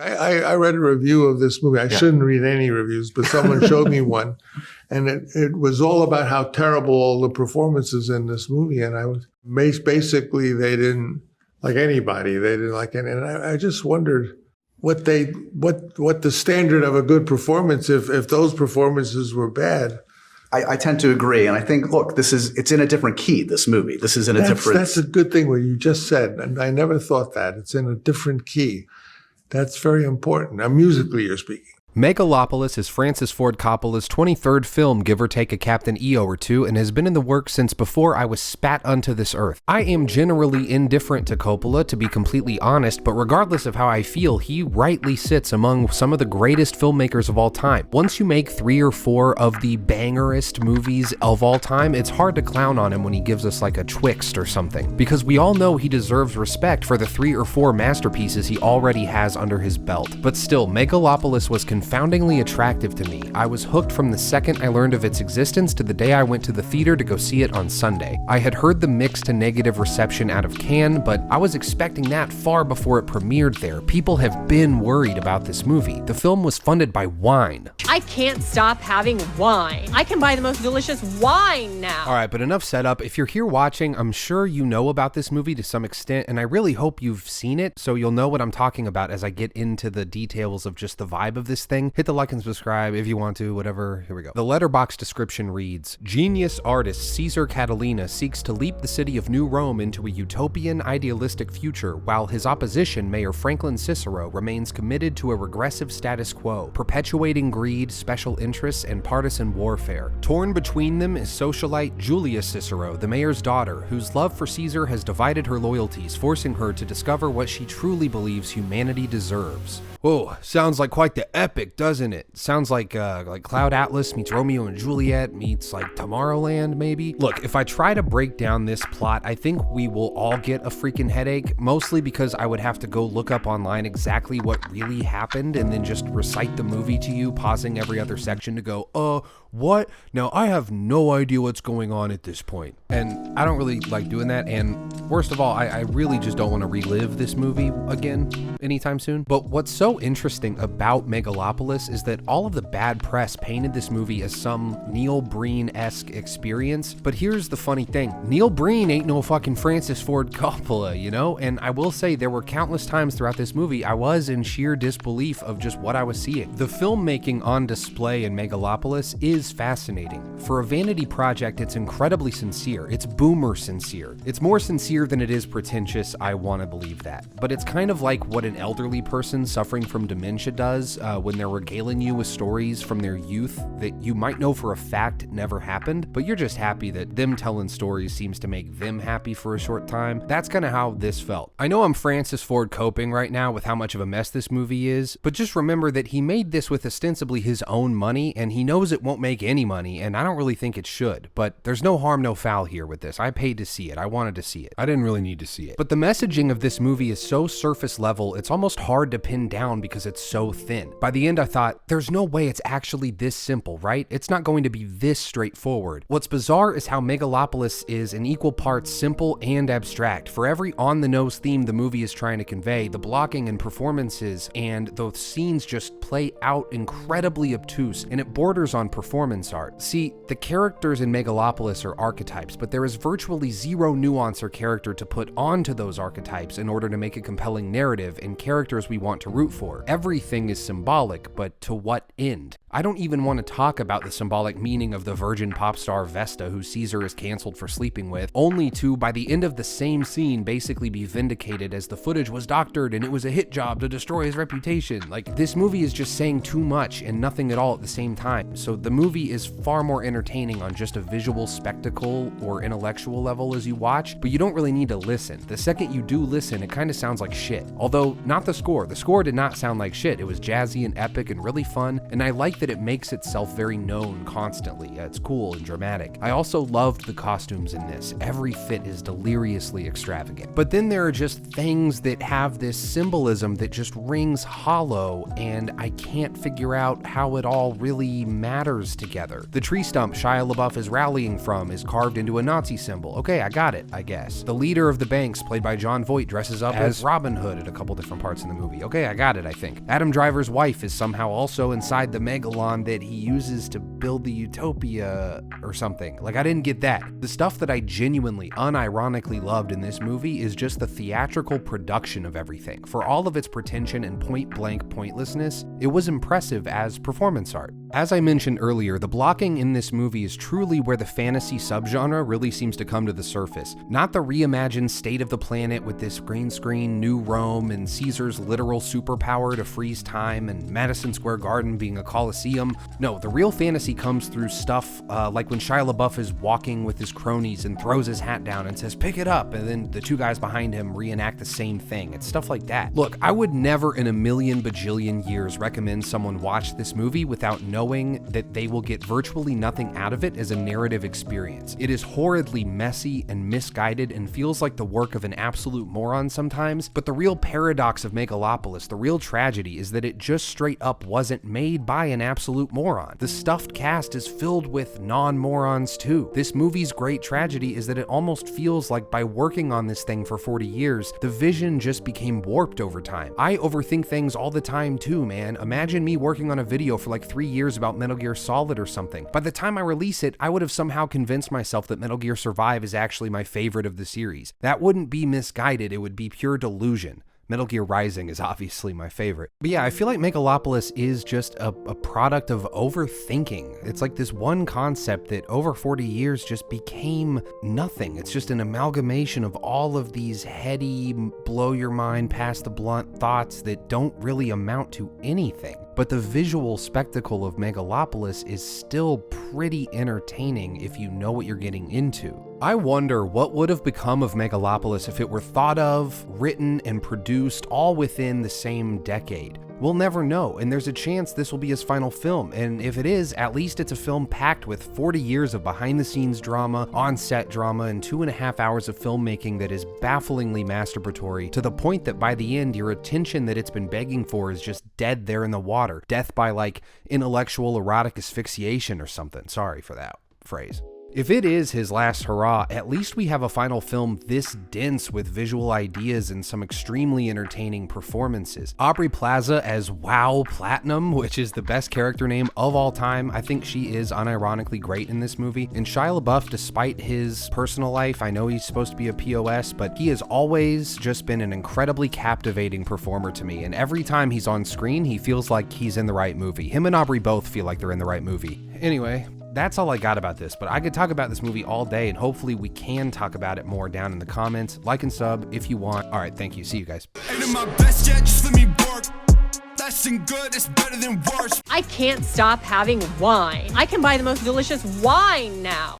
I read a review of this movie. I shouldn't read any reviews, but someone showed me one. And it was all about how terrible all the performances in this movie. And I was basically, they didn't like anybody. They didn't like any. And I just wondered what the standard of a good performance, if those performances were bad. I tend to agree. And I think, look, it's in a different key, this movie. This is in a different... That's a good thing, what you just said. And I never thought that. It's in a different key. That's very important. Now, musically, you're speaking. Megalopolis is Francis Ford Coppola's 23rd film, give or take a Captain EO or two, and has been in the works since before I was spat unto this earth. I am generally indifferent to Coppola, to be completely honest, but regardless of how I feel, he rightly sits among some of the greatest filmmakers of all time. Once you make 3 or 4 of the bangerest movies of all time, it's hard to clown on him when he gives us like a Twixt or something, because we all know he deserves respect for the 3 or 4 masterpieces he already has under his belt. But still, Megalopolis was confoundingly attractive to me. I was hooked from the second I learned of its existence to the day I went to the theater to go see it on Sunday. I had heard the mixed to negative reception out of Cannes, but I was expecting that far before it premiered there. People have been worried about this movie. The film was funded by wine. I can't stop having wine. I can buy the most delicious wine now. All right, but enough setup. If you're here watching, I'm sure you know about this movie to some extent, and I really hope you've seen it, so you'll know what I'm talking about as I get into the details of just the vibe of this thing. Hit the like and subscribe if you want to, whatever. Here we go. The letterbox description reads, genius artist Caesar Catalina seeks to leap the city of New Rome into a utopian, idealistic future, while his opposition, Mayor Franklin Cicero, remains committed to a regressive status quo, perpetuating greed, special interests, and partisan warfare. Torn between them is socialite Julia Cicero, the mayor's daughter, whose love for Caesar has divided her loyalties, forcing her to discover what she truly believes humanity deserves. Whoa, sounds like quite the epic, doesn't it? Sounds like Cloud Atlas meets Romeo and Juliet meets like Tomorrowland, maybe? Look, if I try to break down this plot, I think we will all get a freaking headache, mostly because I would have to go look up online exactly what really happened and then just recite the movie to you, pausing every other section to go, what? Now, I have no idea what's going on at this point. And I don't really like doing that, and worst of all, I really just don't want to relive this movie again anytime soon. But what's so interesting about Megalopolis is that all of the bad press painted this movie as some Neil Breen-esque experience, but here's the funny thing. Neil Breen ain't no fucking Francis Ford Coppola, you know? And I will say there were countless times throughout this movie I was in sheer disbelief of just what I was seeing. The filmmaking on display in Megalopolis is fascinating. For a vanity project, it's incredibly sincere. It's boomer sincere. It's more sincere than it is pretentious, I want to believe that. But it's kind of like what an elderly person suffering from dementia does when they're regaling you with stories from their youth that you might know for a fact never happened, but you're just happy that them telling stories seems to make them happy for a short time. That's kind of how this felt. I know I'm Francis Ford coping right now with how much of a mess this movie is, but just remember that he made this with ostensibly his own money, and he knows it won't make any money, and I don't really think it should, but there's no harm, no foul here with this. I paid to see it. I wanted to see it. I didn't really need to see it. But the messaging of this movie is so surface level, it's almost hard to pin down because it's so thin. By the end, I thought, there's no way it's actually this simple, right? It's not going to be this straightforward. What's bizarre is how Megalopolis is in equal parts simple and abstract. For every on-the-nose theme the movie is trying to convey, the blocking and performances and those scenes just play out incredibly obtuse, and it borders on performance art. See, the characters in Megalopolis are archetypes, but there is virtually zero nuance or character to put onto those archetypes in order to make a compelling narrative and characters we want to root for. Everything is symbolic, but to what end? I don't even want to talk about the symbolic meaning of the virgin pop star Vesta who Caesar is canceled for sleeping with, only to, by the end of the same scene, basically be vindicated as the footage was doctored and it was a hit job to destroy his reputation. Like, this movie is just saying too much and nothing at all at the same time. So the movie is far more entertaining on just a visual spectacle or intellectual level as you watch, but you don't really need to listen. The second you do listen, it kind of sounds like shit. Although, not the score. The score did not sound like shit. It was jazzy and epic and really fun, and I like that it makes itself very known constantly. It's cool and dramatic. I also loved the costumes in this. Every fit is deliriously extravagant. But then there are just things that have this symbolism that just rings hollow, and I can't figure out how it all really matters together. The tree stump Shia LaBeouf is rallying from is carved into a Nazi symbol. Okay, I got it, I guess. The leader of the banks, played by Jon Voight, dresses up as Robin Hood at a couple different parts in the movie. Okay, I got it, I think. Adam Driver's wife is somehow also inside the megalon that he uses to build the utopia or something. Like, I didn't get that. The stuff that I genuinely, unironically loved in this movie is just the theatrical production of everything. For all of its pretension and point-blank pointlessness, it was impressive as performance art. As I mentioned earlier, the blocking in this movie is truly where the fantasy subgenre really seems to come to the surface. Not the reimagined state of the planet with this green screen New Rome and Caesar's literal superpower to freeze time and Madison Square Garden being a coliseum. No, the real fantasy comes through stuff like when Shia LaBeouf is walking with his cronies and throws his hat down and says, "Pick it up," and then the two guys behind him reenact the same thing. It's stuff like that. Look, I would never in a million bajillion years recommend someone watch this movie without knowing that they will get virtually nothing out of it as a narrative experience. It is horridly messy and misguided and feels like the work of an absolute moron sometimes, but the real paradox of Megalopolis, the real tragedy, is that it just straight up wasn't made by an absolute moron. The stuffed cast is filled with non-morons too. This movie's great tragedy is that it almost feels like by working on this thing for 40 years, the vision just became warped over time. I overthink things all the time too, man. Imagine me working on a video for like 3 years about Metal Gear Solid or something. By the time I release it, I would have somehow convinced myself that Metal Gear Survive is actually my favorite of the series. That wouldn't be misguided, it would be pure delusion. Metal Gear Rising is obviously my favorite. But yeah, I feel like Megalopolis is just a product of overthinking. It's like this one concept that over 40 years just became nothing. It's just an amalgamation of all of these heady, blow your mind past the blunt thoughts that don't really amount to anything. But the visual spectacle of Megalopolis is still pretty entertaining if you know what you're getting into. I wonder what would have become of Megalopolis if it were thought of, written, and produced all within the same decade. We'll never know, and there's a chance this will be his final film, and if it is, at least it's a film packed with 40 years of behind-the-scenes drama, on-set drama, and 2.5 hours of filmmaking that is bafflingly masturbatory, to the point that by the end, your attention that it's been begging for is just dead there in the water. Death by, like, intellectual erotic asphyxiation or something. Sorry for that phrase. If it is his last hurrah, at least we have a final film this dense with visual ideas and some extremely entertaining performances. Aubrey Plaza as Wow Platinum, which is the best character name of all time. I think she is unironically great in this movie. And Shia LaBeouf, despite his personal life, I know he's supposed to be a POS, but he has always just been an incredibly captivating performer to me. And every time he's on screen, he feels like he's in the right movie. Him and Aubrey both feel like they're in the right movie. Anyway, that's all I got about this, but I could talk about this movie all day, and hopefully we can talk about it more down in the comments. Like and sub if you want. All right, thank you. See you guys. Ain't in my best yet, just let me work. Less than good, it's better than worse. I can't stop having wine. I can buy the most delicious wine now.